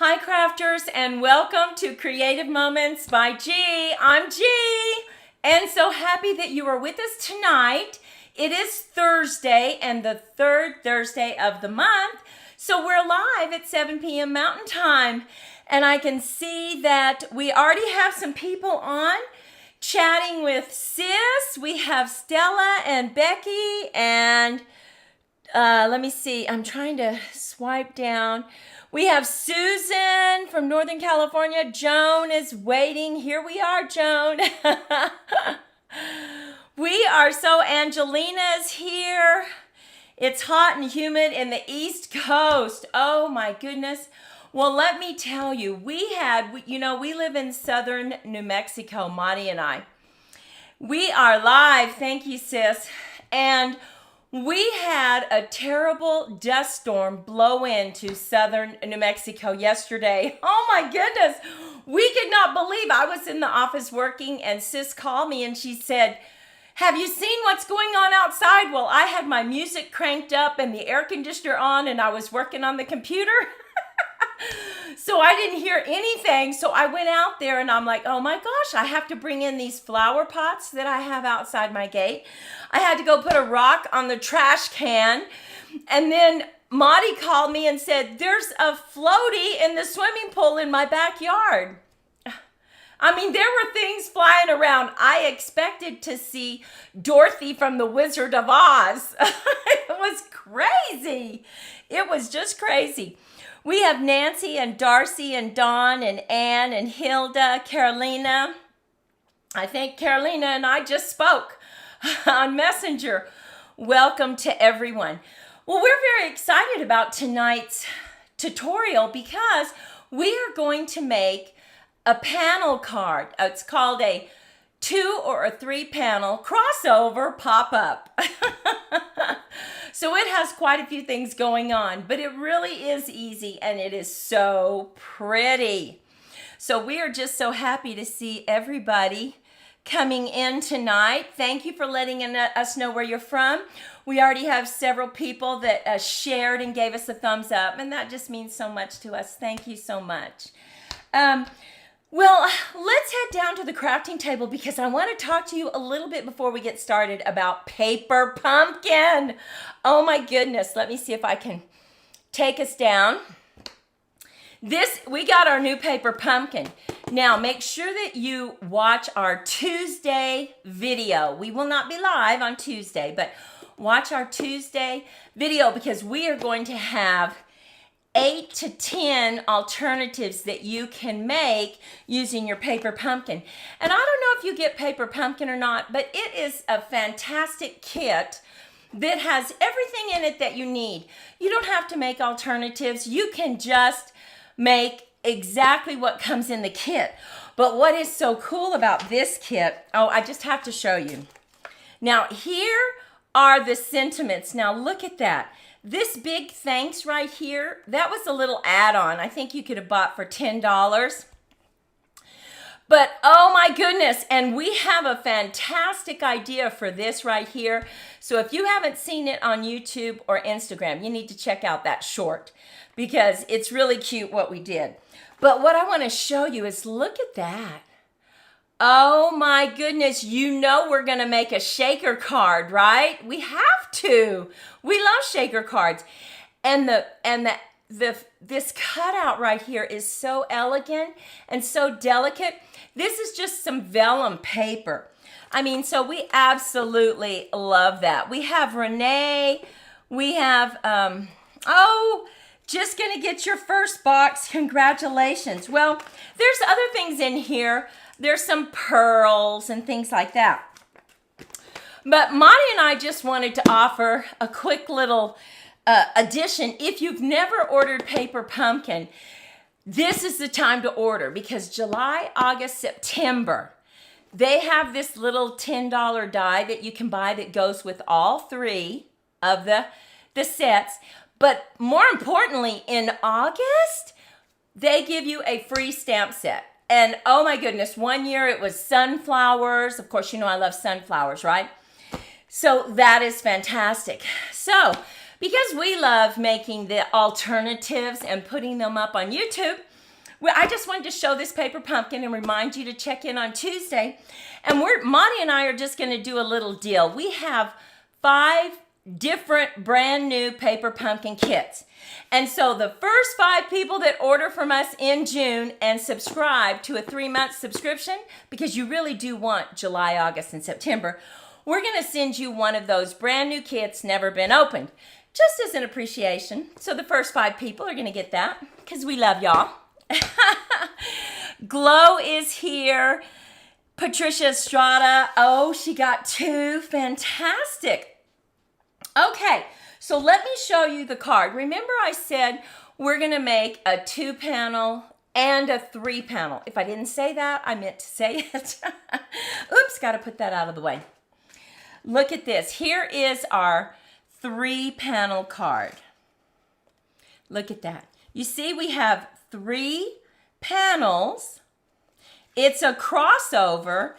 Hi crafters, and welcome to Creative Moments by G. I'm G, and so happy that you are with us tonight. It is Thursday and the third Thursday of the month, so we're live at 7 p.m. Mountain Time, and I can see that we already have some people on chatting with Sis. We have Stella and Becky, and let me see, I'm trying to swipe down. We have Susan from Northern California. Joan is waiting. Here we are, Joan. We are so, Angelina's here. It's hot and humid in the East Coast. Oh my goodness. Well, let me tell you, we live in southern New Mexico, Marty and I. We are live. Thank you, sis. And we had a terrible dust storm blow into southern New Mexico yesterday. Oh my goodness. We could not believe. I was in the office working and sis called me and she said, "Have you seen what's going on outside?" Well, I had my music cranked up and the air conditioner on and I was working on the computer. So I didn't hear anything. So I went out there and I'm like, oh my gosh, I have to bring in these flower pots that I have outside my gate. I had to go put a rock on the trash can. And then Marty called me and said, "There's a floaty in the swimming pool in my backyard." I mean, there were things flying around. I expected to see Dorothy from The Wizard of Oz. It was crazy. It was just crazy. We have Nancy and Darcy and Dawn and Ann and Hilda, Carolina. I think Carolina and I just spoke on Messenger. Welcome to everyone. Well, we're very excited about tonight's tutorial because we are going to make a panel card. It's called a 2 or a 3 panel crossover pop-up. So it has quite a few things going on, but it really is easy and it is so pretty. So we are just so happy to see everybody coming in tonight. Thank you for letting us know where you're from. We already have several people that shared and gave us a thumbs up, and that just means so much to us. Thank you so much. Well, let's head down to the crafting table because I want to talk to you a little bit before we get started about paper pumpkin. Oh my goodness, let me see if I can take us down. We got our new paper pumpkin. Now, make sure that you watch our Tuesday video. We will not be live on Tuesday, but watch our Tuesday video because we are going to have 8 to 10 alternatives that you can make using your paper pumpkin. And I don't know if you get paper pumpkin or not, but it is a fantastic kit that has everything in it that you need. You don't have to make alternatives. You can just make exactly what comes in the kit. But what is so cool about this kit, I just have to show you. Now, here are the sentiments. Now, look at that. This big thanks right here, that was a little add-on. I think you could have bought for $10. But oh my goodness, and we have a fantastic idea for this right here. So if you haven't seen it on YouTube or Instagram, you need to check out that short because it's really cute what we did. But what I want to show you is look at that. Oh my goodness, you know we're going to make a shaker card, right? We have to. We love shaker cards. And this cutout right here is so elegant and so delicate. This is just some vellum paper. I mean, so we absolutely love that. We have Renee. We have, just going to get your first box. Congratulations. Well, there's other things in here. There's some pearls and things like that. But Monty and I just wanted to offer a quick little addition. If you've never ordered paper pumpkin, this is the time to order because July, August, September, they have this little $10 die that you can buy that goes with all 3 of the sets. But more importantly, in August, they give you a free stamp set. And oh my goodness, one year it was sunflowers. Of course, you know I love sunflowers, right? So that is fantastic. So because we love making the alternatives and putting them up on YouTube, Well, I just wanted to show this paper pumpkin and remind you to check in on Tuesday. And Monty and I are just going to do a little deal. We have 5 different brand new paper pumpkin kits. And so the first 5 people that order from us in June and subscribe to a 3-month subscription, because you really do want July, August, and September, we're going to send you one of those brand new kits, never been opened, just as an appreciation. So the first 5 people are going to get that because we love y'all. Glow is here. Patricia Estrada. Oh, she got 2. Fantastic. Okay, so let me show you the card. Remember I said we're going to make a 2-panel and a 3-panel. If I didn't say that, I meant to say it. Oops, got to put that out of the way. Look at this. Here is our 3-panel card. Look at that. You see we have 3 panels. It's a crossover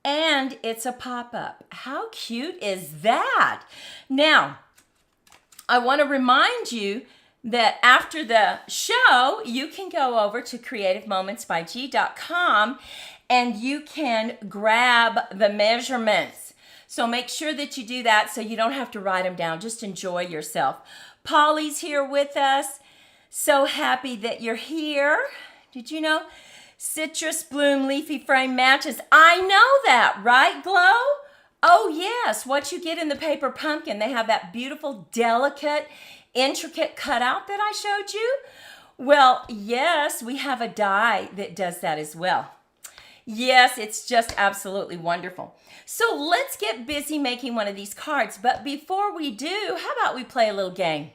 and it's a pop-up. How cute is that? Now, I want to remind you that after the show, you can go over to creativemomentsbyg.com and you can grab the measurements. So make sure that you do that so you don't have to write them down. Just enjoy yourself. Polly's here with us. So happy that you're here. Did you know? Citrus bloom leafy frame matches. I know that, right, Glow? Oh, yes. What you get in the paper pumpkin. They have that beautiful, delicate, intricate cutout that I showed you. Well, yes, we have a die that does that as well. Yes, it's just absolutely wonderful. So let's get busy making one of these cards. But before we do, how about we play a little game?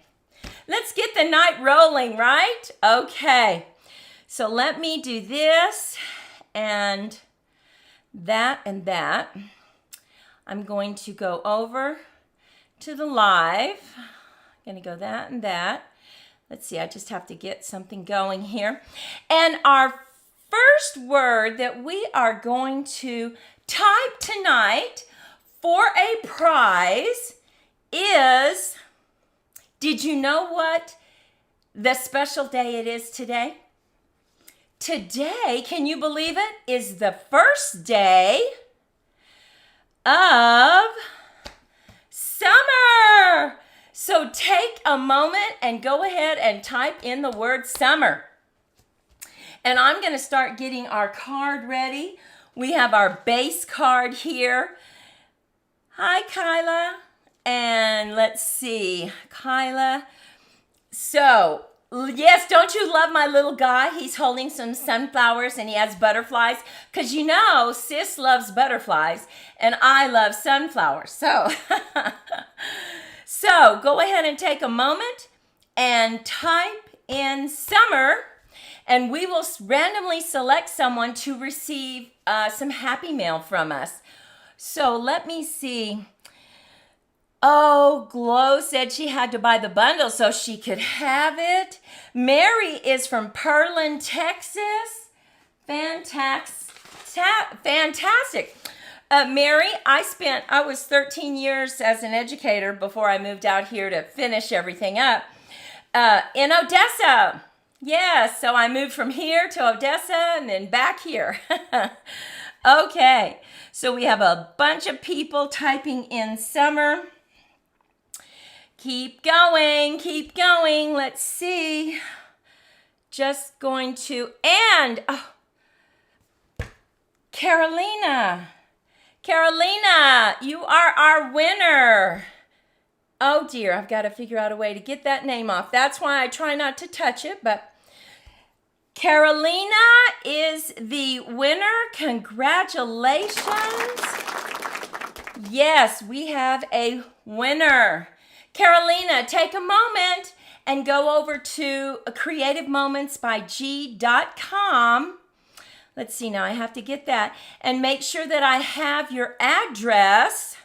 Let's get the night rolling, right? Okay. So let me do this and that and that. I'm going to go over to the live. I'm going to go that and that. Let's see, I just have to get something going here. And our first word that we are going to type tonight for a prize is, did you know what the special day it is today? Today, can you believe it, is the first day of summer. So take a moment and go ahead and type in the word summer. And I'm going to start getting our card ready. We have our base card here. Hi, Kyla. And let's see, Kyla. So, yes, don't you love my little guy? He's holding some sunflowers and he has butterflies. Because you know, sis loves butterflies and I love sunflowers. So, so go ahead and take a moment and type in summer. And we will randomly select someone to receive some happy mail from us. So let me see. Oh, Glow said she had to buy the bundle so she could have it. Mary is from Pearland, Texas. Fantastic. Mary, I was 13 years as an educator before I moved out here to finish everything up in Odessa. Yes, so I moved from here to Odessa and then back here. Okay, so we have a bunch of people typing in summer. Keep going, keep going. Let's see. Just going to, and Carolina, you are our winner. Oh dear, I've got to figure out a way to get that name off. That's why I try not to touch it, but Carolina is the winner. Congratulations. Yes, we have a winner. Carolina, take a moment and go over to creativemomentsbyg.com. Let's see now, I have to get that. And make sure that I have your address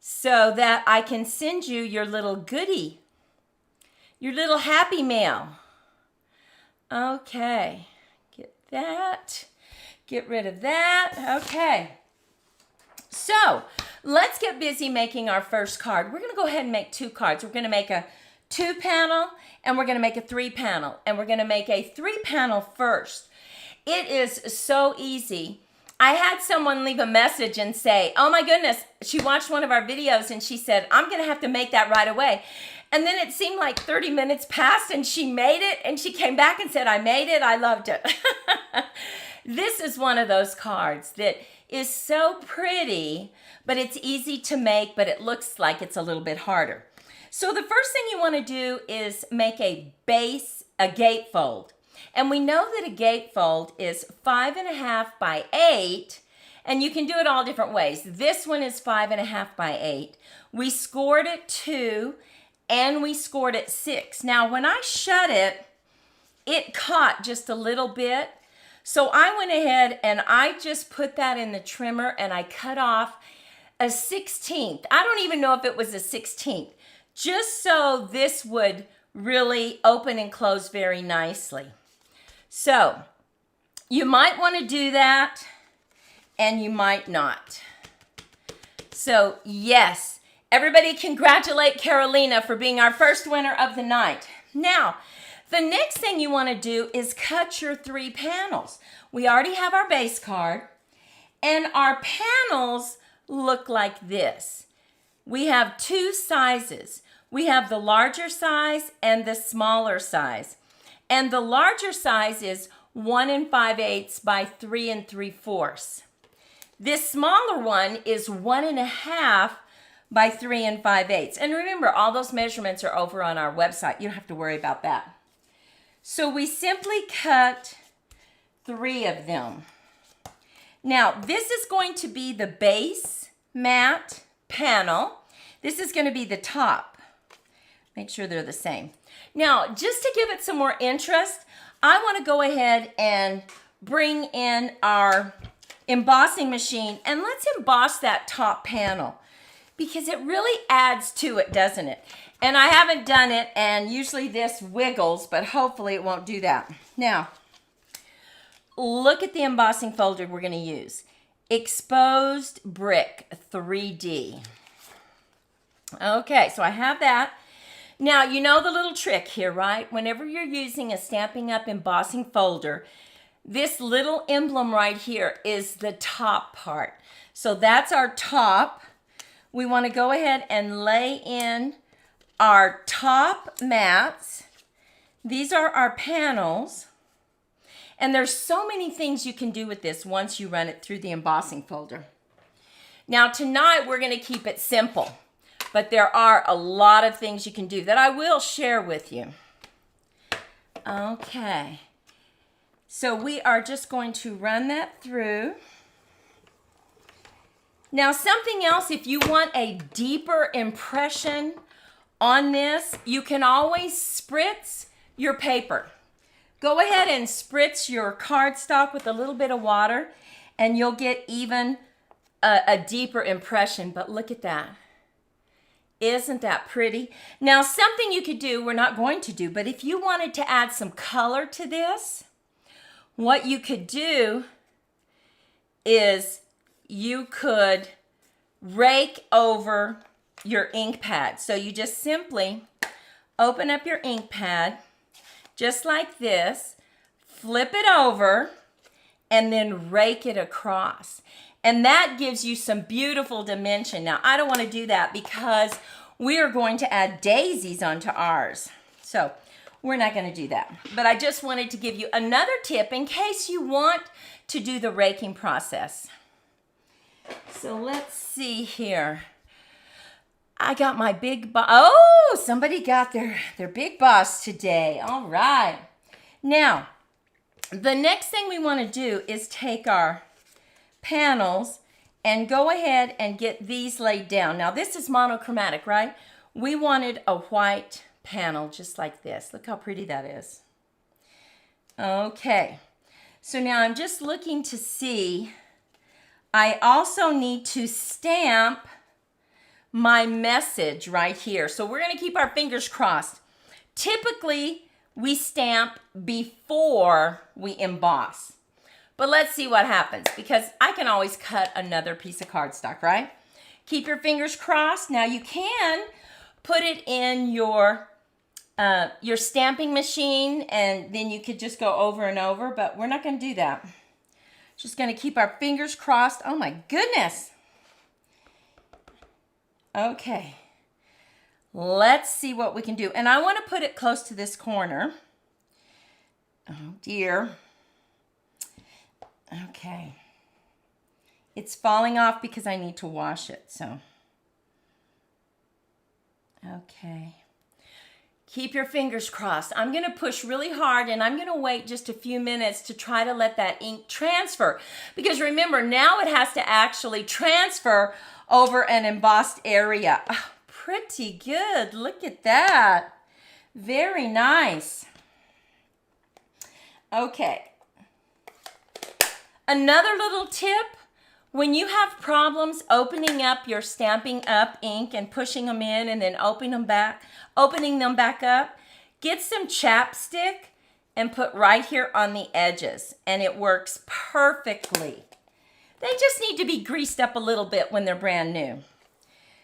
so that I can send you your little goodie, your little happy mail. Okay, get that, get rid of that. Okay, so let's get busy making our first card. We're going to go ahead and make 2 cards. We're going to make a 2-panel, and we're gonna make a 3-panel. And we're gonna make a 3-panel first. It is so easy. I had someone leave a message and say, oh my goodness, she watched one of our videos and she said, I'm gonna have to make that right away. And then it seemed like 30 minutes passed and she made it, and she came back and said, I made it, I loved it. This is one of those cards that is so pretty, but it's easy to make, but it looks like it's a little bit harder. So the first thing you want to do is make a gatefold. And we know that a gatefold is 5.5 by 8, and you can do it all different ways. This one is 5.5 by 8. We scored at 2, and we scored at 6. Now, when I shut it, it caught just a little bit. So I went ahead and I just put that in the trimmer and I cut off a 1/16. I don't even know if it was a 1/16, just so this would really open and close very nicely. So you might want to do that and you might not. So yes, everybody congratulate Carolina for being our first winner of the night. Now, the next thing you want to do is cut your 3 panels. We already have our base card, and our panels look like this. We have 2 sizes. We have the larger size and the smaller size. And the larger size is 1 5/8 by 3 3/4. This smaller one is 1.5 by 3 5/8. And remember, all those measurements are over on our website. You don't have to worry about that. So we simply cut 3 of them. Now, this is going to be the base mat panel. This is going to be the top. Make sure they're the same. Now, just to give it some more interest, I want to go ahead and bring in our embossing machine, and let's emboss that top panel because it really adds to it, doesn't it? And I haven't done it, and usually this wiggles, but hopefully it won't do that. Now, look at the embossing folder we're going to use. Exposed Brick 3D. Okay, so I have that. Now, you know the little trick here, right? Whenever you're using a Stampin' Up! Embossing folder, this little emblem right here is the top part. So that's our top. We want to go ahead and lay in our top mats. These are our panels. And there's so many things you can do with this once you run it through the embossing folder. Now tonight we're going to keep it simple, but there are a lot of things you can do that I will share with you. Okay, so we are just going to run that through. Now something else, if you want a deeper impression on this, you can always spritz your paper. Go ahead and spritz your cardstock with a little bit of water and you'll get even a deeper impression. But look at that. Isn't that pretty? Now something you could do, we're not going to do, but if you wanted to add some color to this, what you could do is you could rake over your ink pad. So you just simply open up your ink pad just like this, flip it over, and then rake it across. And that gives you some beautiful dimension. Now, I don't want to do that because we are going to add daisies onto ours. So we're not going to do that. But I just wanted to give you another tip in case you want to do the raking process. So let's see here. I got my big boss. Oh, somebody got their big boss today. All right. Now, the next thing we want to do is take our panels and go ahead and get these laid down. Now, this is monochromatic, right? We wanted a white panel just like this. Look how pretty that is. Okay. So now I'm just looking to see. I also need to stamp my message right here. So we're going to keep our fingers crossed. Typically, we stamp before we emboss. But let's see what happens because I can always cut another piece of cardstock, right? Keep your fingers crossed. Now you can put it in your your stamping machine, and then you could just go over and over, but we're not going to do that. Just going to keep our fingers crossed. Oh my goodness. Okay. Let's see what we can do. And I want to put it close to this corner. Oh dear. Okay. It's falling off because I need to wash it, so. Okay. Keep your fingers crossed. I'm going to push really hard, and I'm going to wait just a few minutes to try to let that ink transfer. Because remember, now it has to actually transfer over an embossed area. Oh, pretty good. Look at that. Very nice. Okay. Another little tip. When you have problems opening up your Stampin' Up! Ink and pushing them in and then opening them back up, get some chapstick and put right here on the edges, and it works perfectly. They just need to be greased up a little bit when they're brand new.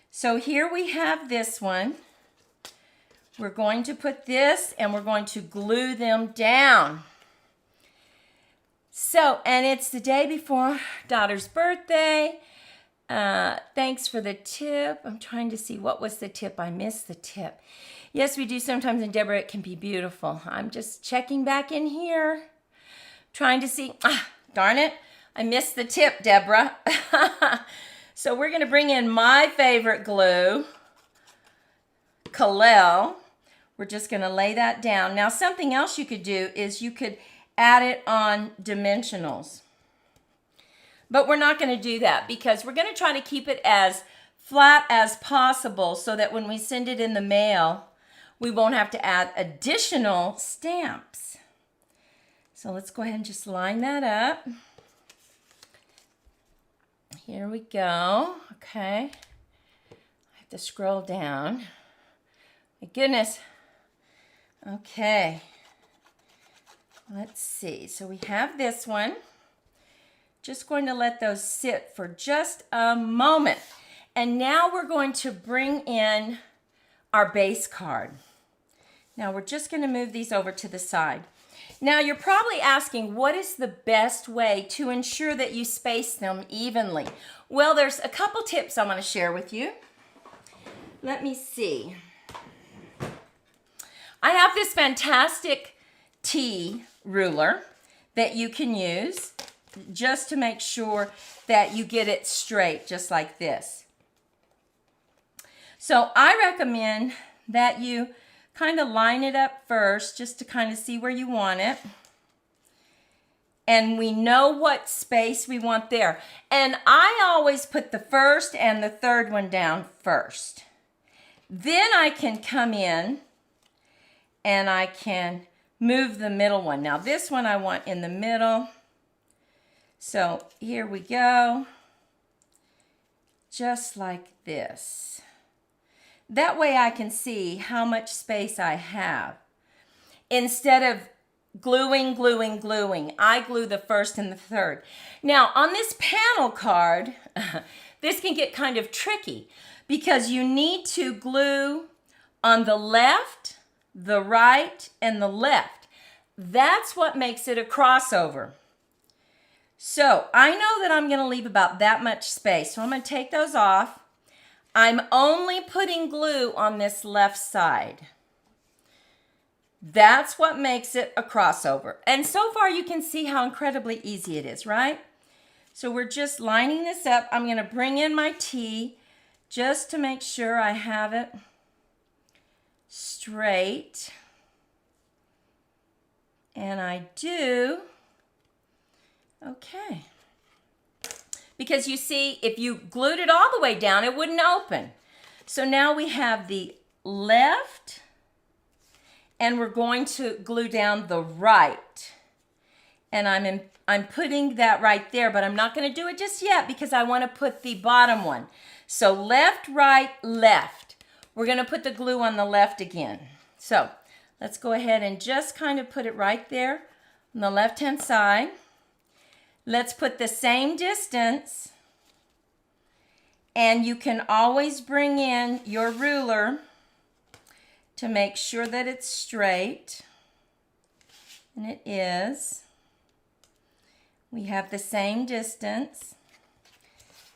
So here we have this one. We're going to put this and we're going to glue them down. So, and it's the day before daughter's birthday. Thanks for the tip. I'm trying to see, what was the tip? I missed the tip. Yes, we do sometimes, and Deborah, it can be beautiful. I'm just checking back in here, trying to see. Darn it, I missed the tip, Deborah. So we're going to bring in my favorite glue, Kalel. We're just going to lay that down. Now, something else you could do is you could add it on dimensionals. But we're not going to do that because we're going to try to keep it as flat as possible so that when we send it in the mail, we won't have to add additional stamps. So let's go ahead and just line that up. Here we go. Okay. I have to scroll down. My goodness. Okay. Let's see. So we have this one. Just going to let those sit for just a moment. And now we're going to bring in our base card. Now we're just going to move these over to the side. Now you're probably asking, what is the best way to ensure that you space them evenly? Well, there's a couple tips I want to share with you. Let me see. I have this fantastic T ruler that you can use just to make sure that you get it straight, just like this. So I recommend that you kind of line it up first just to kind of see where you want it. And we know what space we want there. And I always put the first and the third one down first. Then I can come in and I can move the middle one. Now this one I want in the middle. So here we go. Just like this. That way I can see how much space I have. Instead of gluing, I glue the first and the third. Now on this panel card, this can get kind of tricky because you need to glue on the left, the right, and the left. That's what makes it a crossover. So I know that I'm going to leave about that much space. So I'm going to take those off. I'm only putting glue on this left side. That's what makes it a crossover. And so far you can see how incredibly easy it is, right? So we're just lining this up. I'm going to bring in my T just to make sure I have it straight. And I do. Okay. Because you see, if you glued it all the way down, it wouldn't open. So now we have the left, and we're going to glue down the right. And I'm putting that right there, but I'm not going to do it just yet because I want to put the bottom one. So left, right, left. We're going to put the glue on the left again. So let's go ahead and just kind of put it right there on the left-hand side. Let's put the same distance, and you can always bring in your ruler to make sure that it's straight. And it is. We have the same distance.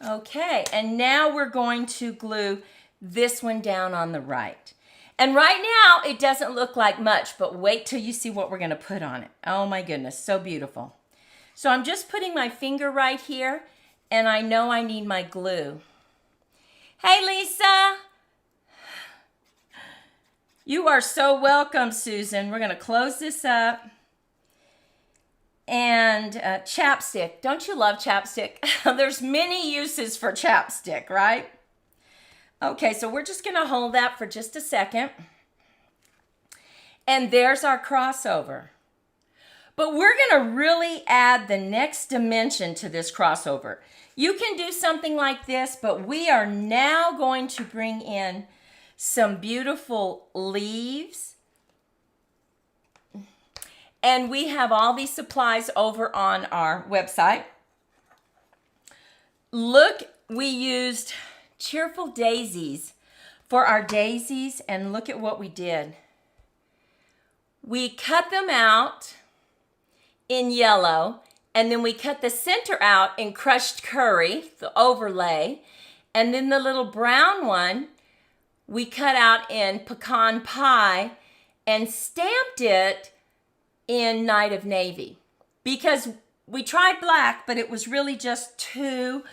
Okay, and now we're going to glue this one down on the right. And right now, it doesn't look like much, but wait till you see what we're going to put on it. Oh my goodness, so beautiful. So I'm just putting my finger right here, and I know I need my glue. Hey, Lisa. You are so welcome, Susan. We're going to close this up. And chapstick. Don't you love chapstick? There's many uses for chapstick, right? Okay, so we're just going to hold that for just a second. And there's our crossover. But we're going to really add the next dimension to this crossover. You can do something like this, but we are now going to bring in some beautiful leaves. And we have all these supplies over on our website. Look, we used Cheerful Daisies for our daisies, and look at what we did. We cut them out in yellow, and then we cut the center out in crushed curry, the overlay, and then the little brown one we cut out in pecan pie and stamped it in Night of Navy, because we tried black, but it was really just too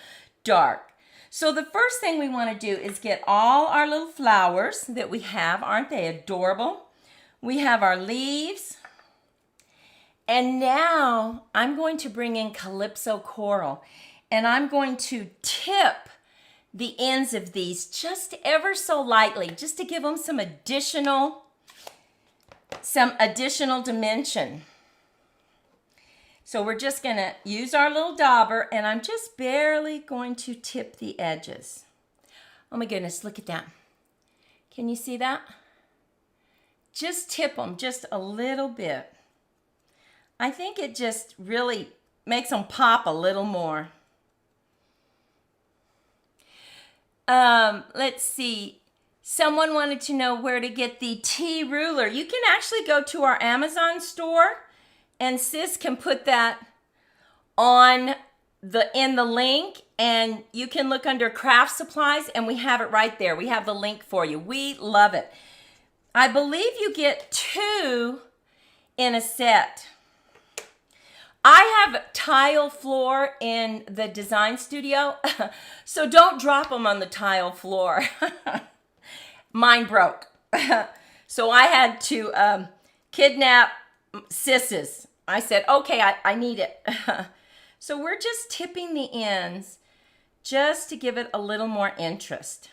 dark. So the first thing we want to do is get all our little flowers that we have. Aren't they adorable? We have our leaves. And now I'm going to bring in Calypso Coral, and I'm going to tip the ends of these just ever so lightly, just to give them some additional dimension. So we're just going to use our little dauber, and I'm just barely going to tip the edges. Oh my goodness, look at that. Can you see that? Just tip them just a little bit. I think it just really makes them pop a little more. Let's see. Someone wanted to know where to get the T ruler. You can actually go to our Amazon store, and Sis can put that in the link, and you can look under craft supplies, and we have it right there. We have the link for you. We love it. I believe you get 2 in a set. I have tile floor in the design studio, so don't drop them on the tile floor. Mine broke. So I had to kidnap Sis's. I said, okay, I need it. So we're just tipping the ends just to give it a little more interest.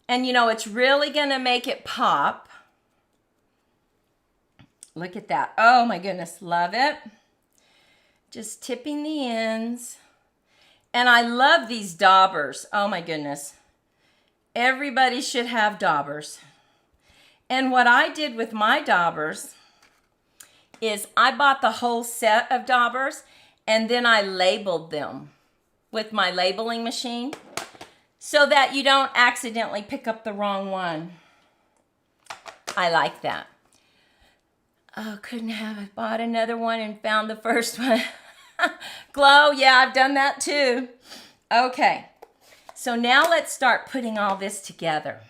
And you know, it's really going to make it pop. Look at that. Oh my goodness, love it. Just tipping the ends. And I love these daubers. Oh my goodness. Everybody should have daubers. And what I did with my daubers is I bought the whole set of daubers, and then I labeled them with my labeling machine so that you don't accidentally pick up the wrong one. I like that. Oh, couldn't have bought another one and found the first one. Glow, yeah, I've done that too. Okay, so now let's start putting all this together.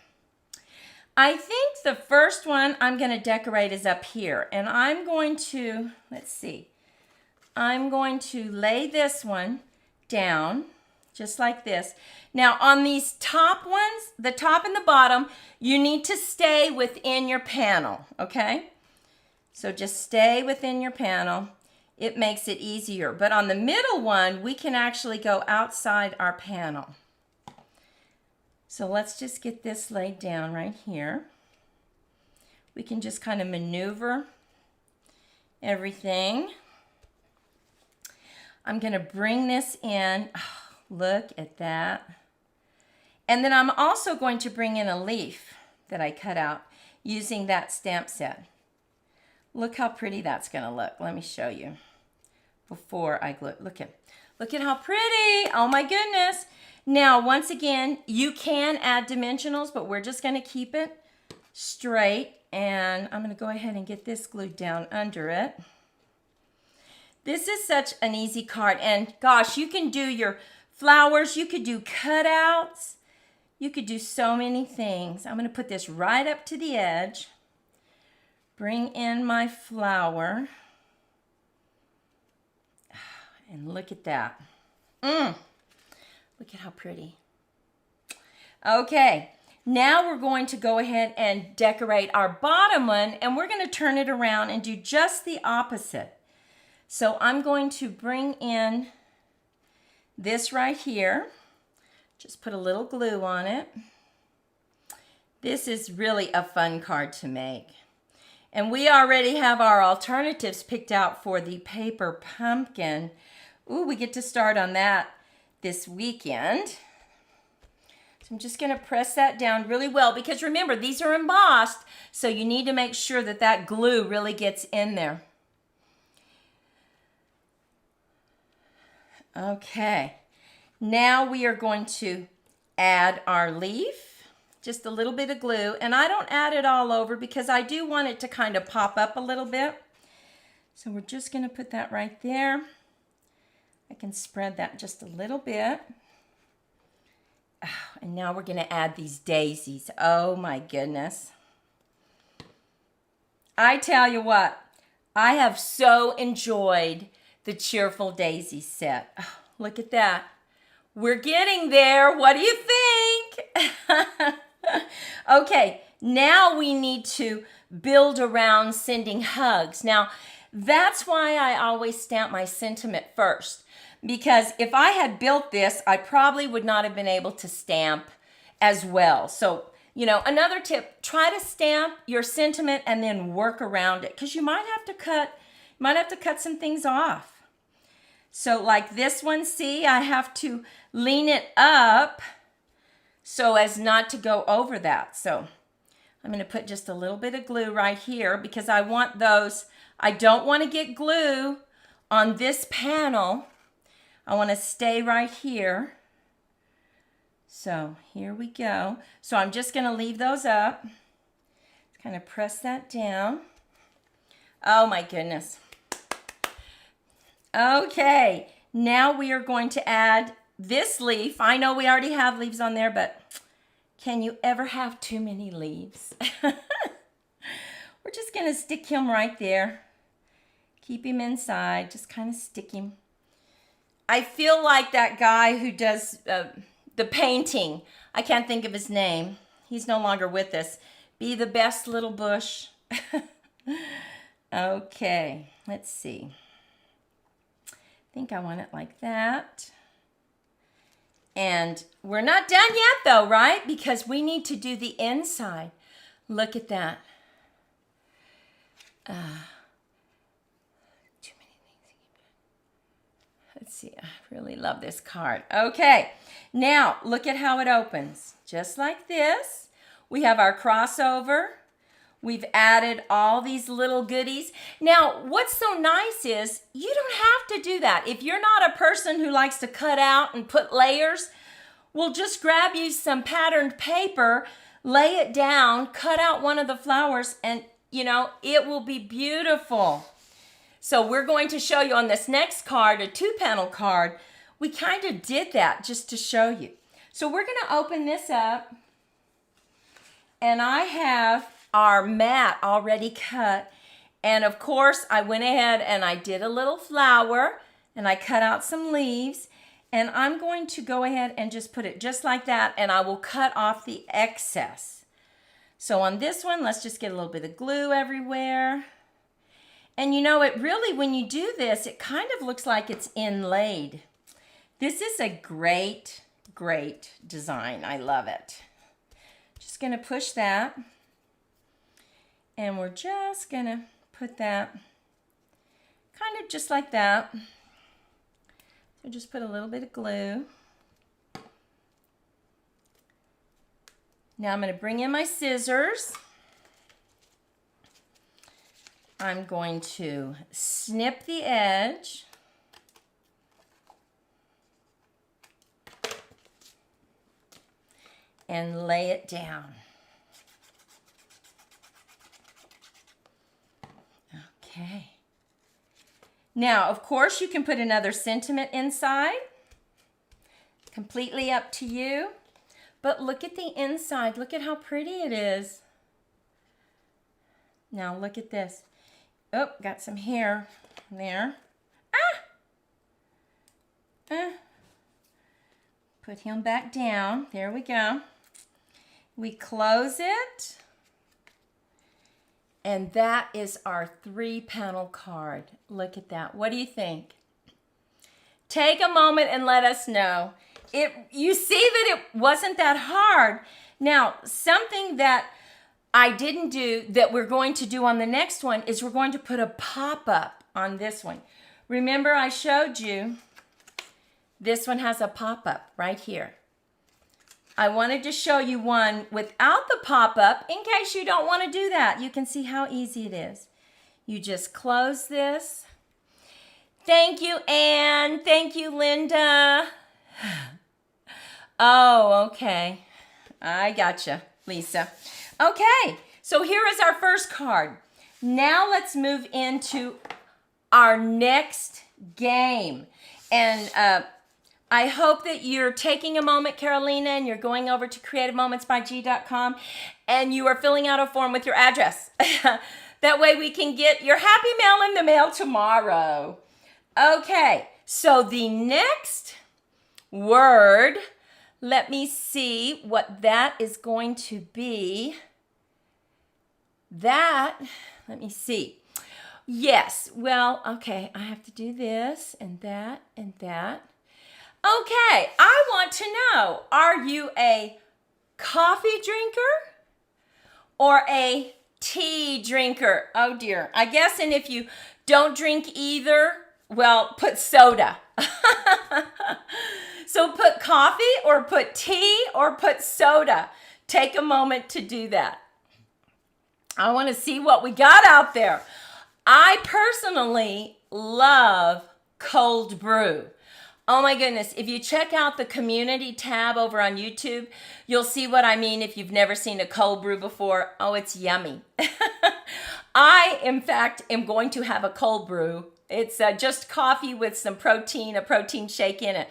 I think the first one I'm going to decorate is up here. And I'm going to, let's see, I'm going to lay this one down just like this. Now on these top ones, the top and the bottom, you need to stay within your panel, okay? So just stay within your panel. It makes it easier. But on the middle one, we can actually go outside our panel. So let's just get this laid down right here. We can just kind of maneuver everything. I'm going to bring this in. Oh, look at that. And then I'm also going to bring in a leaf that I cut out using that stamp set. Look how pretty that's going to look. Let me show you before I glue. Look at how pretty. Oh my goodness. Now, once again, you can add dimensionals, but we're just going to keep it straight, and I'm going to go ahead and get this glued down under it. This is such an easy card, and gosh, you can do your flowers, you could do cutouts, you could do so many things. I'm going to put this right up to the edge, bring in my flower, and look at that. Look at how pretty. Okay, now we're going to go ahead and decorate our bottom one, and we're going to turn it around and do just the opposite. So I'm going to bring in this right here. Just put a little glue on it. This is really a fun card to make. And we already have our alternatives picked out for the paper pumpkin. Ooh, we get to start on that this weekend. So I'm just going to press that down really well because remember, these are embossed, so you need to make sure that that glue really gets in there. Okay, now we are going to add our leaf, just a little bit of glue, and I don't add it all over because I do want it to kind of pop up a little bit. So we're just going to put that right there. I can spread that just a little bit. Oh, and now we're going to add these daisies. Oh my goodness. I tell you what, I have so enjoyed the Cheerful Daisy set. Oh, look at that. We're getting there. What do you think? Okay, now we need to build around sending hugs. Now, that's why I always stamp my sentiment first. Because if I had built this, I probably would not have been able to stamp as well. So, you know, another tip, try to stamp your sentiment and then work around it. Because you might have to cut some things off. So like this one, see, I have to lean it up so as not to go over that. So I'm going to put just a little bit of glue right here because I want those. I don't want to get glue on this panel. I want to stay right here. So here we go. So I'm just going to leave those up. Kind of press that down. Oh my goodness. Okay, now we are going to add this leaf. I know we already have leaves on there, but can you ever have too many leaves? We're just going to stick him right there. Keep him inside, just kind of stick him. I feel like that guy who does the painting. I can't think of his name. He's no longer with us. Be the best little bush. Okay, let's see. I think I want it like that. And we're not done yet though, right? Because we need to do the inside. Look at that. Too many things. Let's see, I really love this card. Okay, now look at how it opens. Just like this. We have our crossover. We've added all these little goodies. Now, what's so nice is you don't have to do that. If you're not a person who likes to cut out and put layers, we'll just grab you some patterned paper, lay it down, cut out one of the flowers, and, you know, it will be beautiful. So we're going to show you on this next card, a 2-panel card. We kind of did that just to show you. So we're going to open this up, and I have our mat already cut, and of course I went ahead and I did a little flower and I cut out some leaves, and I'm going to go ahead and just put it just like that, and I will cut off the excess. So on this one, let's just get a little bit of glue everywhere. And you know, it really, when you do this, it kind of looks like it's inlaid. This is a great, great design. I love it. Just going to push that. And we're just going to put that kind of just like that. So just put a little bit of glue. Now I'm going to bring in my scissors. I'm going to snip the edge. And lay it down. Okay. Now, of course, you can put another sentiment inside. Completely up to you. But look at the inside. Look at how pretty it is. Now, look at this. Oh, got some hair there. Put him back down. There we go. We close it. And that is our 3-panel card. Look at that. What do you think? Take a moment and let us know. You see that it wasn't that hard. Now, something that I didn't do that we're going to do on the next one is we're going to put a pop-up on this one. Remember I showed you this one has a pop-up right here. I wanted to show you one without the pop-up in case you don't want to do that. You can see how easy it is. You just close this. Thank you, Anne. Thank you, Linda. Oh, okay. I gotcha, Lisa. Okay, so here is our first card. Now let's move into our next game. And I hope that you're taking a moment, Carolina, and you're going over to creativemomentsbyg.com and you are filling out a form with your address. That way we can get your happy mail in the mail tomorrow. Okay, so the next word, let me see what that is going to be. Let me see. Yes, well, okay, I have to do this and that and that. Okay, I want to know, are you a coffee drinker or a tea drinker? Oh dear, I guess, and if you don't drink either, well, put soda. So put coffee or put tea or put soda. Take a moment to do that. I want to see what we got out there. I personally love cold brew. Oh my goodness, if you check out the community tab over on YouTube, you'll see what I mean if you've never seen a cold brew before. Oh, it's yummy. I, in fact, am going to have a cold brew. It's just coffee with some protein, a protein shake in it.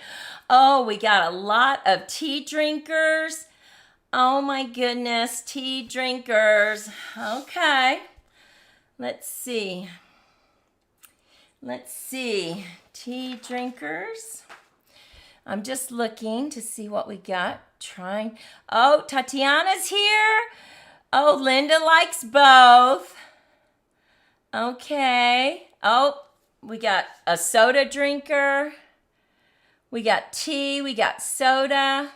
Oh, we got a lot of tea drinkers. Oh my goodness, tea drinkers. Okay, let's see. Tea drinkers. I'm just looking to see what we got. Oh, Tatiana's here. Oh, Linda likes both. Okay. Oh, we got a soda drinker. We got tea. We got soda.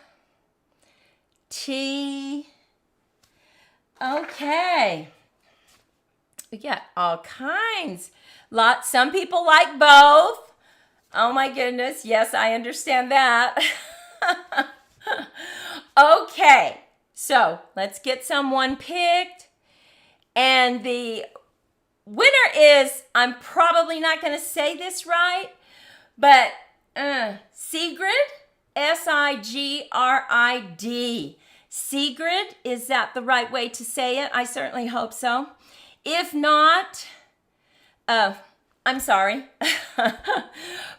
Tea. Okay. We got all kinds. Some people like both. Oh my goodness. Yes, I understand that. Okay. So let's get someone picked. And the winner is, I'm probably not going to say this right, but Sigrid, S-I-G-R-I-D. Sigrid, is that the right way to say it? I certainly hope so. If not, I'm sorry.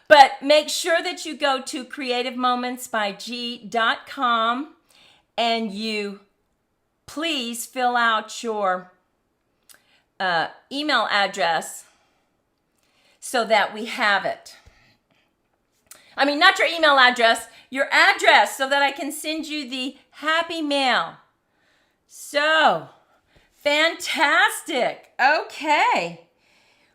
But make sure that you go to creativemomentsbyg.com and you please fill out your email address so that we have it. I mean, not your email address, your address so that I can send you the happy mail. So, fantastic. Okay.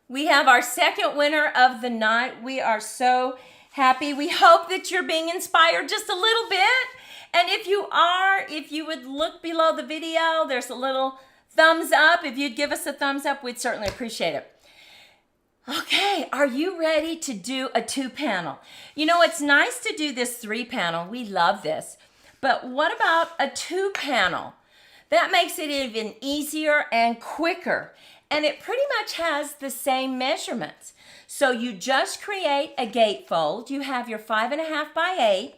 We have our second winner of the night. We are so happy. We hope that you're being inspired just a little bit. And if you are, if you would look below the video, there's a little thumbs up. If you'd give us a thumbs up, we'd certainly appreciate it. Okay, are you ready to do a 2-panel? You know, it's nice to do this 3-panel. We love this. But what about a 2-panel? That makes it even easier and quicker. And it pretty much has the same measurements. So you just create a gatefold. You have your 5.5 by 8.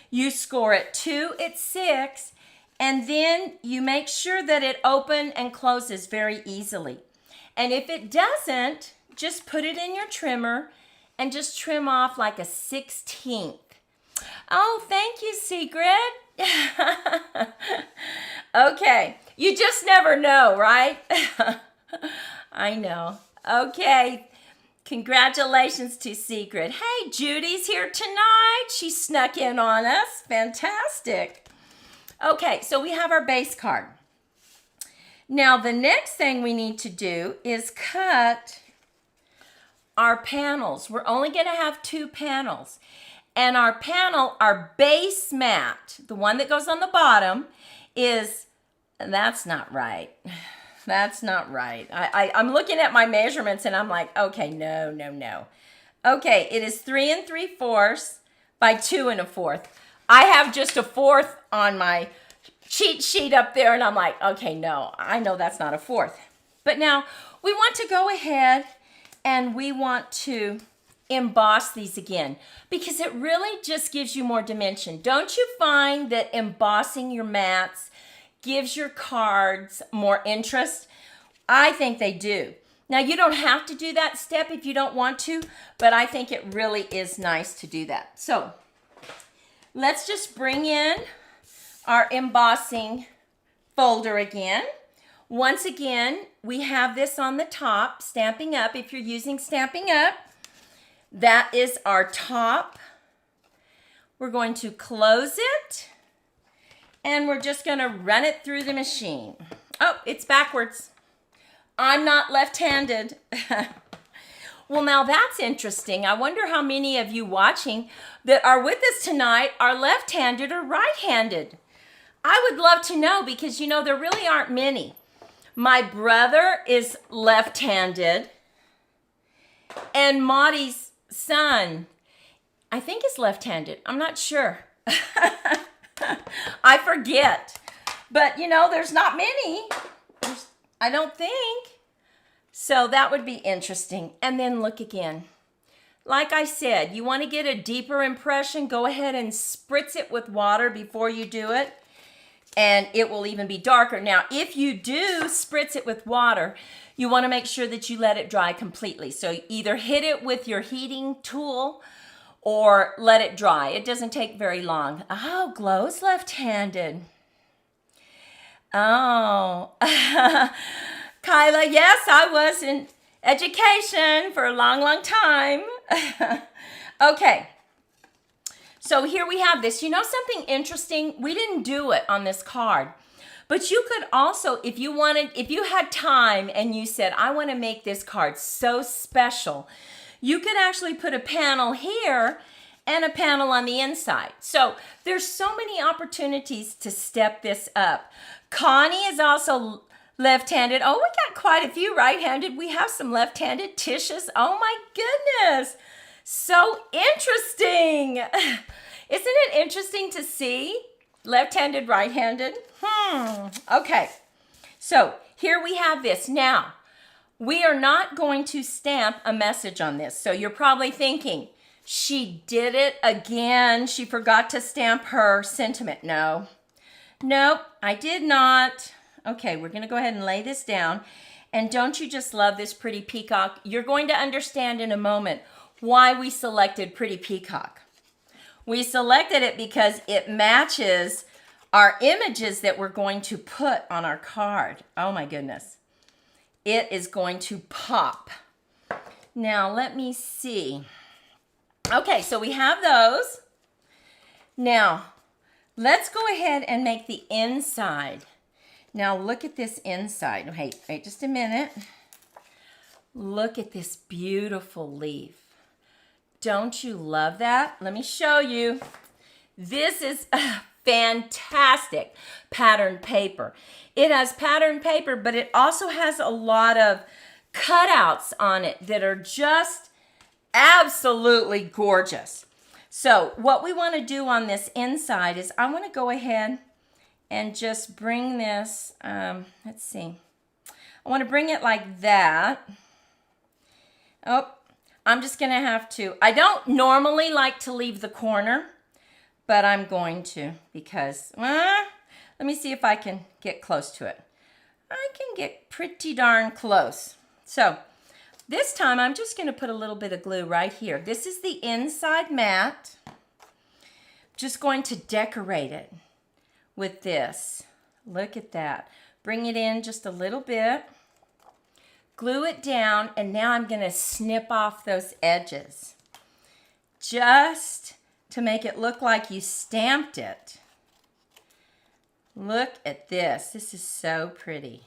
You score it 2 at 6. And then you make sure that it opens and closes very easily. And if it doesn't, just put it in your trimmer and just trim off like a 1/16. Oh, thank you, Secret. Okay, you just never know, right? I know. Okay, congratulations to Secret. Hey, Judy's here tonight. She snuck in on us. Fantastic. Okay, so we have our base card. Now, the next thing we need to do is cut our panels. We're only going to have 2 panels. And our panel, our base mat, the one that goes on the bottom, that's not right. That's not right. I'm looking at my measurements and I'm like, okay, no. Okay, it is 3 3/4 by 2 1/4. I have just a 1/4 on my cheat sheet up there and I'm like, okay, no, I know that's not a 1/4. But now we want to go ahead and we want to emboss these again because it really just gives you more dimension. Don't you find that embossing your mats gives your cards more interest? I think they do. Now, you don't have to do that step if you don't want to, but I think it really is nice to do that. So let's just bring in our embossing folder again. Once again, we have this on the top, Stampin' Up. If you're using Stampin' Up, that is our top. We're going to close it and we're just going to run it through the machine. Oh, it's backwards. I'm not left-handed. Well, now that's interesting. I wonder how many of you watching that are with us tonight are left-handed or right-handed. I would love to know because, you know, there really aren't many. My brother is left-handed and Maudie's son, I think, is left-handed. I'm not sure. I forget. But, you know, there's not many. I don't think. So that would be interesting. And then look again. Like I said, you want to get a deeper impression, go ahead and spritz it with water before you do it. And it will even be darker. Now, if you do spritz it with water, you want to make sure that you let it dry completely. So either hit it with your heating tool or let it dry. It doesn't take very long. Oh, Glow's left-handed. Oh, Kyla, yes, I was in education for a long, long time. Okay. So here we have this. You know something interesting? We didn't do it on this card. But you could also, if you had time and you said, I want to make this card so special, you could actually put a panel here and a panel on the inside. So there's so many opportunities to step this up. Connie is also left-handed. Oh, we got quite a few right-handed. We have some left-handed. Tish's. Oh my goodness. So interesting. Isn't it interesting to see? Left-handed, right-handed. Okay. So here we have this. Now, we are not going to stamp a message on this. So you're probably thinking, she did it again. She forgot to stamp her sentiment. No. Nope, I did not. Okay, we're going to go ahead and lay this down. And don't you just love this pretty peacock? You're going to understand in a moment why we selected Pretty Peacock. We selected it because it matches our images that we're going to put on our card. Oh my goodness. It is going to pop. Now, let me see. Okay, so we have those. Now, let's go ahead and make the inside. Now, look at this inside. Wait just a minute. Look at this beautiful leaf. Don't you love that? Let me show you. This is fantastic pattern paper. It has pattern paper, but it also has a lot of cutouts on it that are just absolutely gorgeous. So what we want to do on this inside is I want to go ahead and just bring this, let's see. I want to bring it like that. Oh, I'm just going to have to. I don't normally like to leave the corner, but I'm going to because, let me see if I can get close to it. I can get pretty darn close. So This time I'm just going to put a little bit of glue right here. This is the inside mat. Just going to decorate it with this. Look at that. Bring it in just a little bit. Glue it down, and now I'm going to snip off those edges. Just to make it look like you stamped it. Look at this. This is so pretty.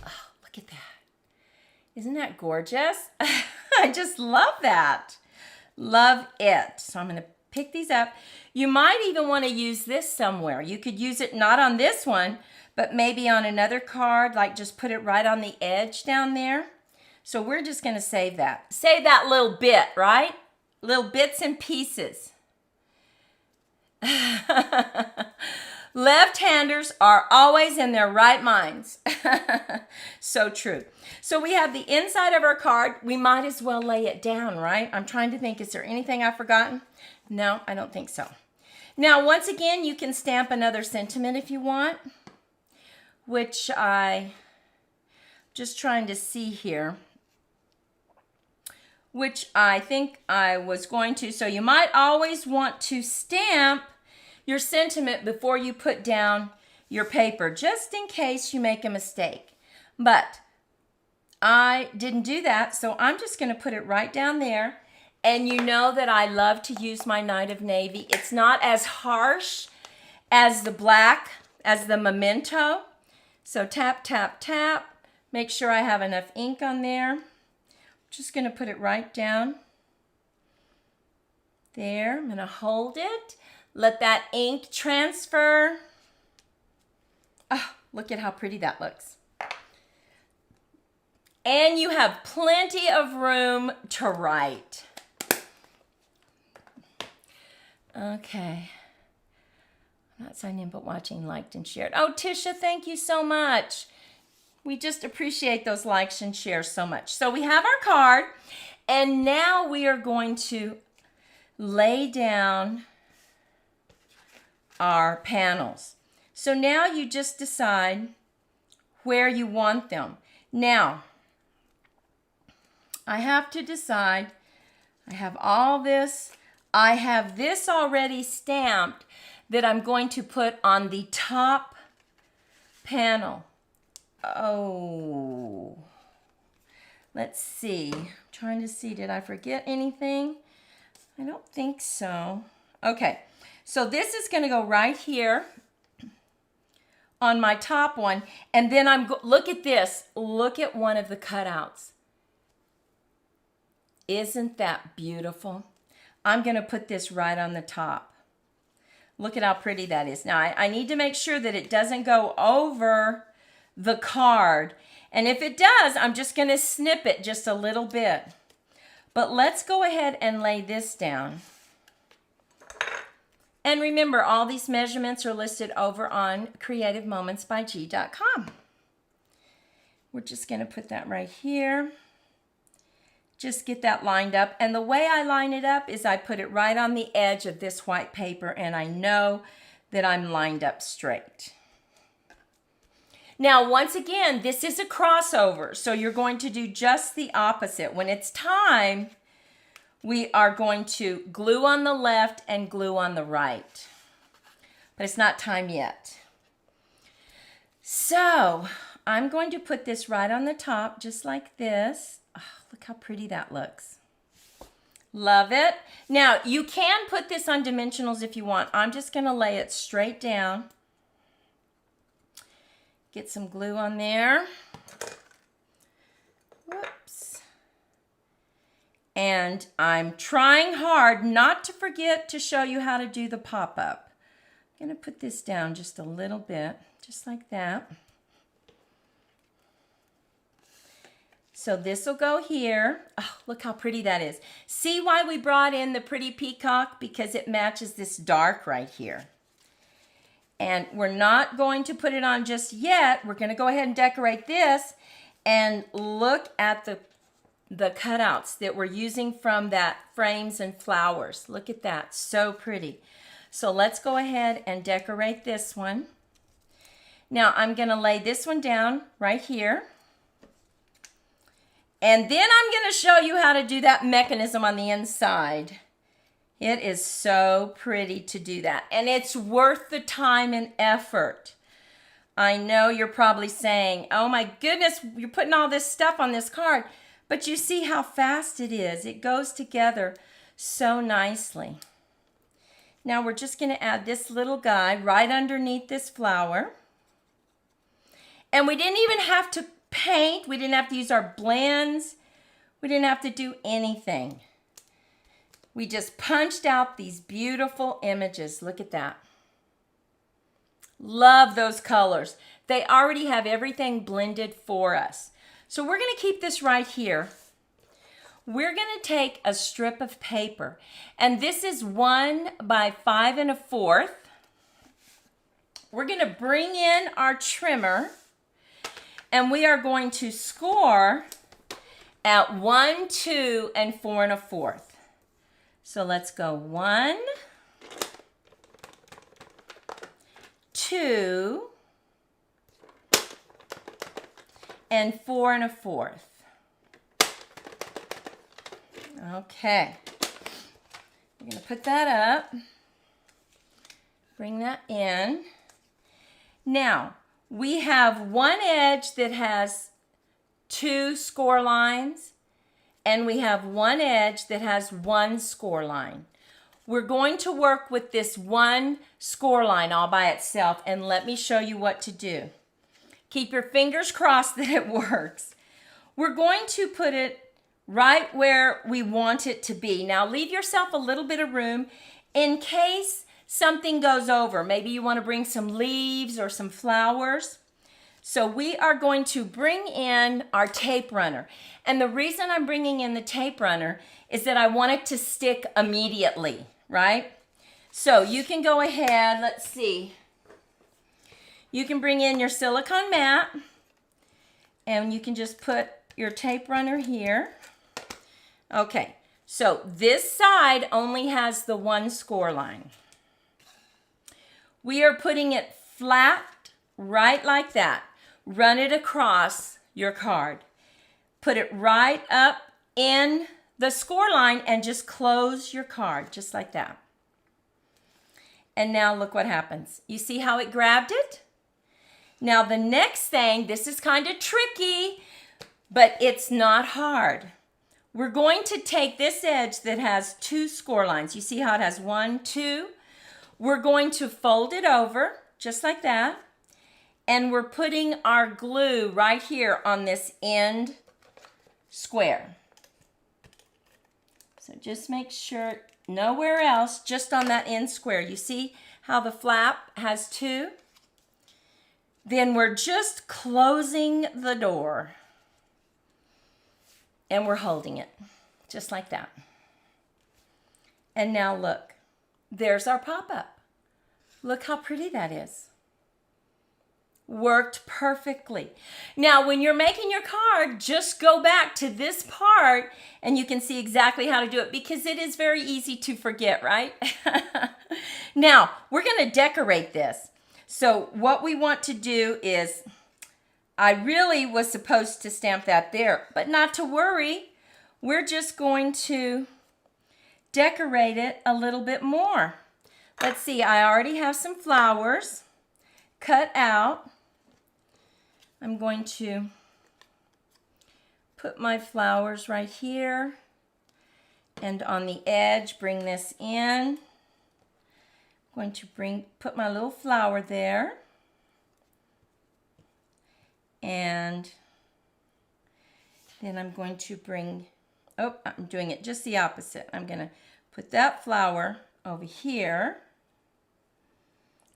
Oh, look at that. Isn't that gorgeous? I just love that. Love it. So I'm going to pick these up. You might even want to use this somewhere. You could use it not on this one, but maybe on another card, like just put it right on the edge down there. So we're just going to save that. Save that little bit, right? Little bits and pieces. Left-handers are always in their right minds. So true. So we have the inside of our card. We might as well lay it down, right? I'm trying to think, is there anything I've forgotten? No, I don't think so. Now, once again, you can stamp another sentiment if you want, which I just trying to see here, which I think I was going to. So you might always want to stamp your sentiment before you put down your paper, just in case you make a mistake. But I didn't do that, so I'm just going to put it right down there. And you know that I love to use my Night of Navy. It's not as harsh as the black, as the Memento. So tap, tap, tap. Make sure I have enough ink on there. Just going to put it right down there. I'm going to hold it. Let that ink transfer. Oh, look at how pretty that looks. And you have plenty of room to write. Okay. I'm not signing in, but watching, liked, and shared. Oh, Tisha, thank you so much. We just appreciate those likes and shares so much. So we have our card, and now we are going to lay down our panels. So now you just decide where you want them. Now, I have to decide. I have all this. I have this already stamped that I'm going to put on the top panel. Oh, let's see. I'm trying to see, did I forget anything? I don't think so. Okay, so this is going to go right here on my top one. And then look at this. Look at one of the cutouts. Isn't that beautiful? I'm going to put this right on the top. Look at how pretty that is. Now, I need to make sure that it doesn't go over the card. And if it does, I'm just going to snip it just a little bit. But let's go ahead and lay this down. And remember, all these measurements are listed over on creativemomentsbyg.com. We're just going to put that right here. Just get that lined up. And the way I line it up is I put it right on the edge of this white paper, and I know that I'm lined up straight. Now, once again, this is a crossover, so you're going to do just the opposite. When it's time, we are going to glue on the left and glue on the right. But it's not time yet. So, I'm going to put this right on the top, just like this. Oh, look how pretty that looks. Love it. Now, you can put this on dimensionals if you want. I'm just going to lay it straight down. Get some glue on there. Whoops. And I'm trying hard not to forget to show you how to do the pop-up. I'm going to put this down just a little bit, just like that. So this will go here. Oh, look how pretty that is. See why we brought in the pretty peacock? Because it matches this dark right here. And we're not going to put it on just yet. We're going to go ahead and decorate this. And look at the cutouts that we're using from that frames and flowers. Look at that. So pretty. So let's go ahead and decorate this one. Now I'm going to lay this one down right here. And then I'm going to show you how to do that mechanism on the inside. It is so pretty to do that. And it's worth the time and effort. I know you're probably saying, oh my goodness, you're putting all this stuff on this card. But you see how fast it is. It goes together so nicely. Now we're just going to add this little guy right underneath this flower. And we didn't even have to paint. We didn't have to use our blends. We didn't have to do anything. We just punched out these beautiful images. Look at that. Love those colors. They already have everything blended for us. So we're going to keep this right here. We're going to take a strip of paper, and this is 1 by 5 1/4. We're going to bring in our trimmer, and we are going to score at 1, 2, and 4 1/4. So let's go 1, 2, and 4 1/4. Okay, we're going to put that up, bring that in. Now, we have one edge that has 2 score lines, and we have one edge that has 1 score line. We're going to work with this 1 score line all by itself, and let me show you what to do. Keep your fingers crossed that it works. We're going to put it right where we want it to be. Now leave yourself a little bit of room in case something goes over. Maybe you want to bring some leaves or some flowers. So we are going to bring in our tape runner. And the reason I'm bringing in the tape runner is that I want it to stick immediately, right? So you can go ahead, let's see. You can bring in your silicone mat, and you can just put your tape runner here. Okay, so this side only has the 1 score line. We are putting it flat, right like that. Run it across your card. Put it right up in the score line and just close your card, just like that. And now look what happens. You see how it grabbed it? Now the next thing, this is kind of tricky, but it's not hard. We're going to take this edge that has 2 score lines. You see how it has 1, 2? We're going to fold it over, just like that. And we're putting our glue right here on this end square. So just make sure, nowhere else, just on that end square. You see how the flap has 2? Then we're just closing the door. And we're holding it, just like that. And now look, there's our pop-up. Look how pretty that is. Worked perfectly. Now, when you're making your card, just go back to this part and you can see exactly how to do it because it is very easy to forget, right? Now, we're going to decorate this. So what we want to do is, I really was supposed to stamp that there, but not to worry. We're just going to decorate it a little bit more. Let's see, I already have some flowers cut out. I'm going to put my flowers right here and on the edge, bring this in. I'm going to put my little flower there. And then I'm going to bring, oh, I'm doing it just the opposite. I'm going to put that flower over here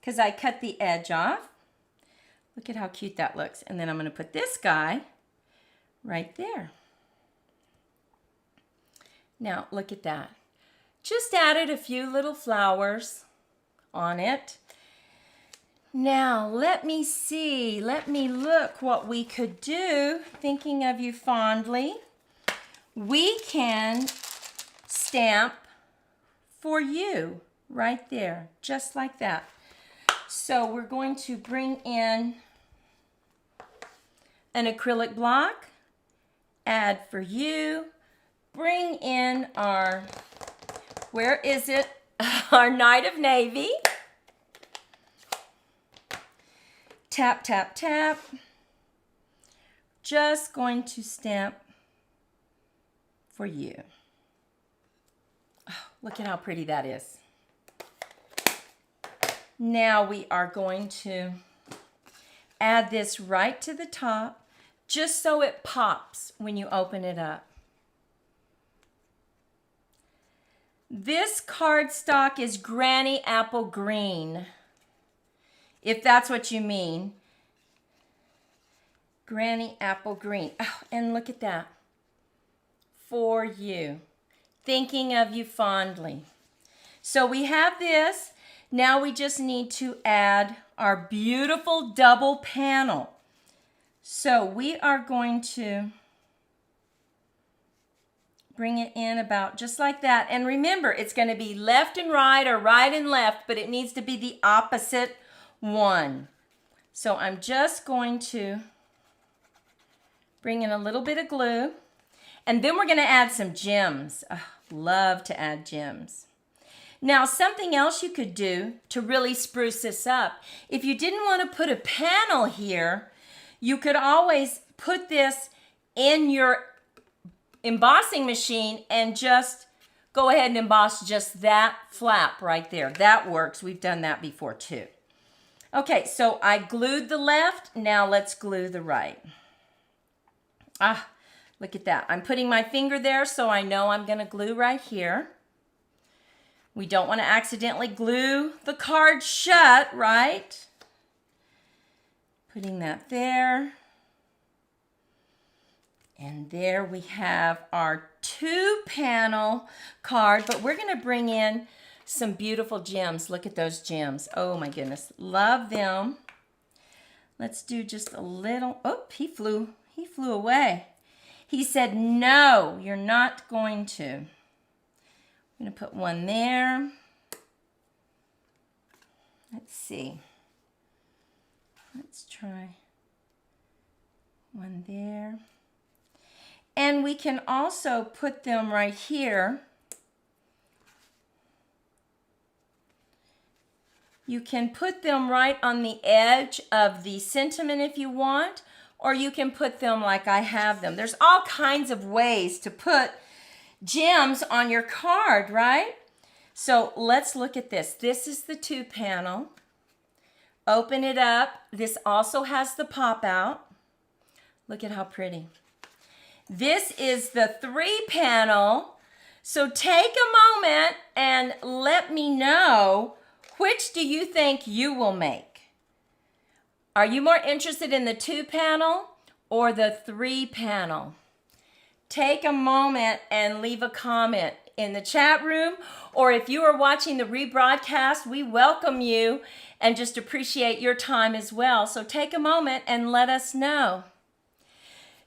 because I cut the edge off. Look at how cute that looks. And then I'm going to put this guy right there. Now, look at that. Just added a few little flowers on it. Now, let me see, let me look what we could do. Thinking of you fondly. We can stamp for you right there, just like that. So we're going to bring in an acrylic block add for you. Bring in our, where is it? Our Knight of Navy. Tap, tap, tap. Just going to stamp for you. Oh, look at how pretty that is. Now we are going to add this right to the top, just so it pops when you open it up. This cardstock is Granny Apple Green, if that's what you mean. Granny Apple Green. Oh, and look at that. For you. Thinking of you fondly. So we have this. Now we just need to add our beautiful double panel. So we are going to bring it in about just like that. And remember, it's going to be left and right or right and left, but it needs to be the opposite one. So I'm just going to bring in a little bit of glue. And then we're going to add some gems. Oh, love to add gems. Now, something else you could do to really spruce this up, if you didn't want to put a panel here, you could always put this in your embossing machine and just go ahead and emboss just that flap right there. That works. We've done that before too. Okay, so I glued the left. Now let's glue the right. Ah, look at that. I'm putting my finger there so I know I'm going to glue right here. We don't want to accidentally glue the card shut, right? Putting that there. And there we have our 2-panel card, but we're going to bring in some beautiful gems. Look at those gems. Oh my goodness. Love them. Let's do just a little. Oh, he flew away. He said, no, you're not going to. I'm going to put one there. Let's see. Let's try one there. And we can also put them right here. You can put them right on the edge of the sentiment if you want, or you can put them like I have them. There's all kinds of ways to put gems on your card, right? So let's look at this. This is the 2-panel. Open it up. This also has the pop out. Look at how pretty. This is the 3-panel. So take a moment and let me know, which do you think you will make? Are you more interested in the 2-panel or the 3-panel? Take a moment and leave a comment in the chat room, or if you are watching the rebroadcast, we welcome you and just appreciate your time as well. So take a moment and let us know.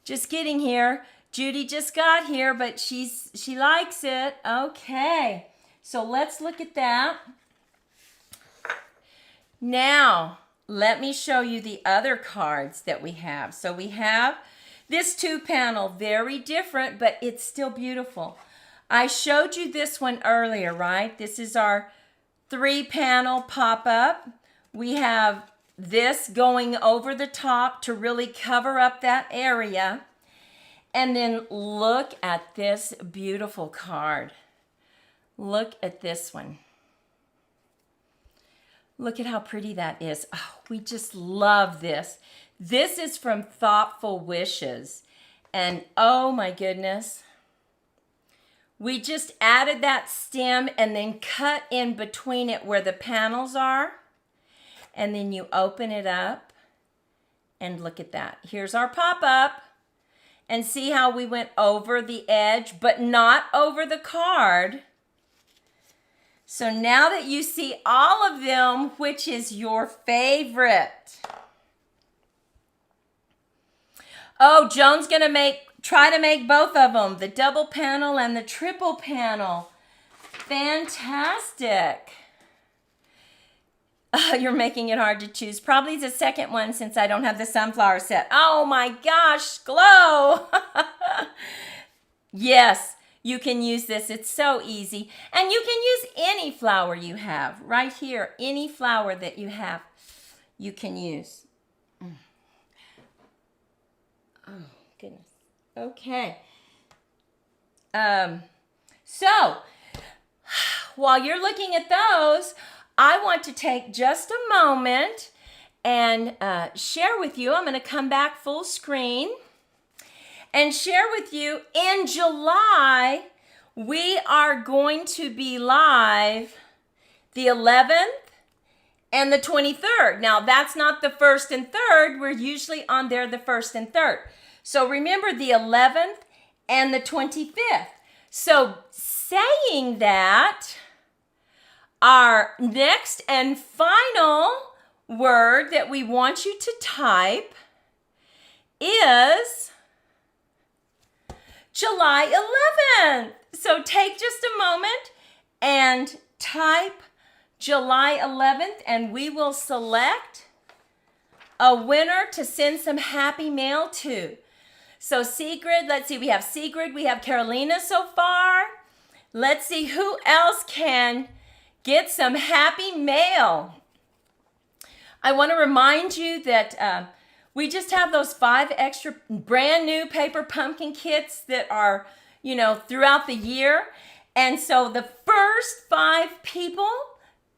Just getting here. Judy just got here, but she likes it. Okay, so let's look at that. Now, let me show you the other cards that we have. So we have this 2-panel, very different, but it's still beautiful. I showed you this one earlier, right? This is our 3-panel pop-up. We have this going over the top to really cover up that area. And then look at this beautiful card. Look at this one. Look at how pretty that is. Oh, we just love this. This is from Thoughtful Wishes. And oh my goodness. We just added that stem and then cut in between it where the panels are. And then you open it up. And look at that. Here's our pop-up. And see how we went over the edge, but not over the card. So now that you see all of them, which is your favorite? Oh, Joan's gonna try to make both of them, the double panel and the triple panel. Fantastic. You're making it hard to choose. Probably the second one since I don't have the sunflower set. Oh my gosh, Glow. Yes, you can use this. It's so easy. And you can use any flour you have. Right here, any flour that you have, you can use. Oh, goodness. Okay. So, while you're looking at those, I want to take just a moment and share with you. I'm going to come back full screen and share with you in July, we are going to be live the 11th and the 23rd. Now, that's not the 1st and 3rd. We're usually on there the 1st and 3rd. So remember the 11th and the 25th. So saying that, our next and final word that we want you to type is July 11th. So take just a moment and type July 11th, and we will select a winner to send some happy mail to. So Sigrid, let's see, we have Sigrid, we have Carolina so far. Let's see who else can get some happy mail. I want to remind you that we just have those 5 extra brand new paper pumpkin kits that are, throughout the year. And so the first 5 people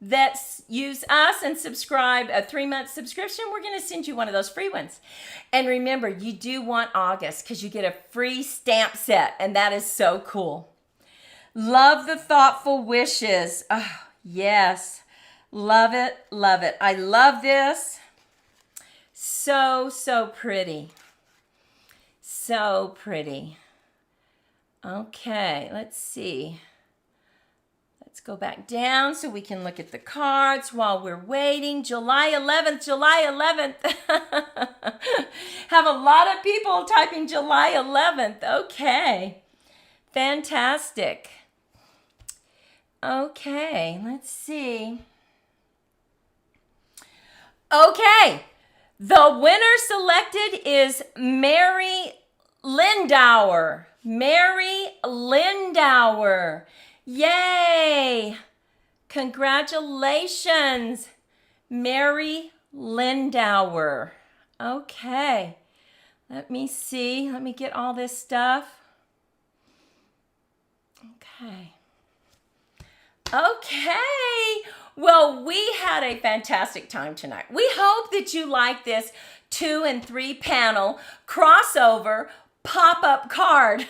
that use us and subscribe, a 3-month subscription, we're going to send you one of those free ones. And remember, you do want August because you get a free stamp set, and that is so cool. Love the thoughtful wishes. Oh, yes. Love it. Love it. I love this. So, so pretty. So pretty. Okay, let's see. Let's go back down so we can look at the cards while we're waiting. July 11th, July 11th. Have a lot of people typing July 11th. Okay, fantastic. Okay, let's see. Okay, the winner selected is Mary Lindauer. Mary Lindauer. Yay! Congratulations, Mary Lindauer. Okay, let me see. Let me get all this stuff. Okay. Okay. Well, we had a fantastic time tonight. We hope that you like this 2 and 3 panel crossover pop-up card.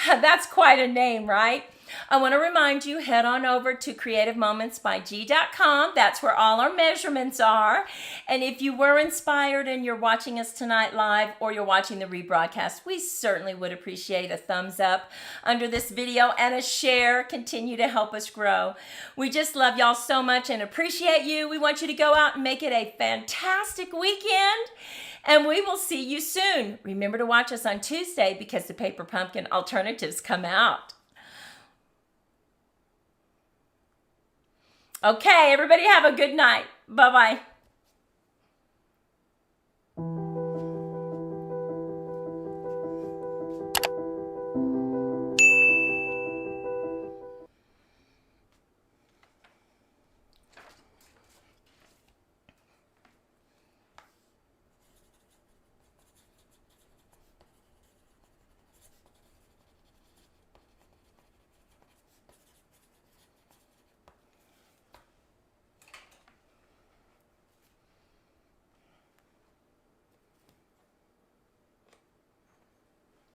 That's quite a name, right? I want to remind you, head on over to creativemomentsbyg.com. That's where all our measurements are. And if you were inspired and you're watching us tonight live or you're watching the rebroadcast, we certainly would appreciate a thumbs up under this video and a share. Continue to help us grow. We just love y'all so much and appreciate you. We want you to go out and make it a fantastic weekend. And we will see you soon. Remember to watch us on Tuesday because the Paper Pumpkin alternatives come out. Okay, everybody have a good night. Bye-bye.